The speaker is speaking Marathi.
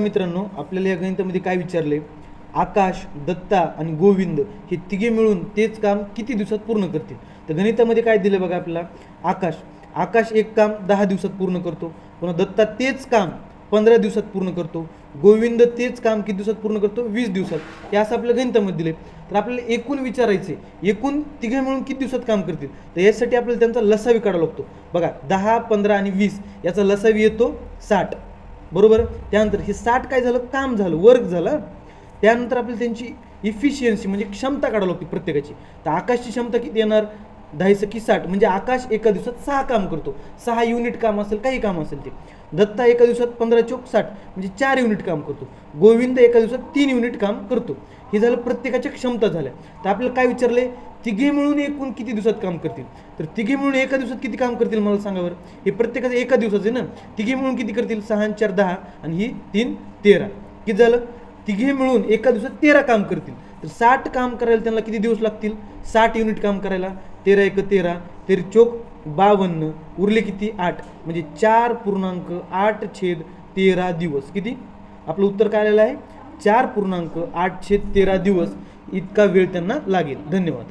मित्रांनो, आपल्याला या गणितामध्ये काय विचारले, आकाश, दत्ता आणि गोविंद हे तिघे मिळून तेच काम किती दिवसात पूर्ण करतील. तर गणितामध्ये काय दिलं बघा आपल्याला, आकाश एक काम 10 दिवसात पूर्ण करतो, पुन्हा दत्ता तेच काम 15 दिवसात पूर्ण करतो, गोविंद तेच काम किती दिवसात पूर्ण करतो, 20 दिवसात. हे असं आपल्या गणितामध्ये दिले. तर आपल्याला एकूण विचारायचे, एकूण तिघे मिळून किती दिवसात काम करतील. तर यासाठी आपल्याला त्यांचा लसावी काढावा लागतो. बघा 10, 15 आणि 20 याचा लसावी येतो 60, बरोबर. त्यानंतर हे 60 काय झालं, काम झालं, वर्क झालं. त्यानंतर आपल्याला त्यांची इफिशियन्सी म्हणजे क्षमता काढावी लागते प्रत्येकाची. तर आकाशची क्षमता किती येणार, 10 की 60, म्हणजे आकाश एका दिवसात 6 काम करतो, 6 युनिट काम असेल, काही काम असेल ते. दत्ता एका दिवसात 15 चोक 60 म्हणजे 4 युनिट काम करतो. गोविंद एका दिवसात 3 युनिट काम करतो. हे झालं प्रत्येकाच्या क्षमता झाल्या. तर आपल्याला काय विचारले, तिघे मिळून एकूण किती दिवसात काम करतील. तर तिघे मिळून एका दिवसात किती काम करतील मला सांगा बरं. हे प्रत्येकाचं एका दिवसाचं आहे ना. तिघे मिळून किती करतील, 6 आणि 4 10 आणि ही 3 13. किती झालं, तिघे मिळून एका दिवसात 13 काम करतील. तर 60 काम करायला त्यांना किती दिवस लागतील, 60 युनिट काम करायला. 13 एक 13, 13 चोक 52, उरले किती 8, म्हणजे 4.8/13 दिवस. किती, आपलं उत्तर काय आलेलं आहे, 4.8/13 दिवस इतका वेळ त्यांना लागेल. धन्यवाद.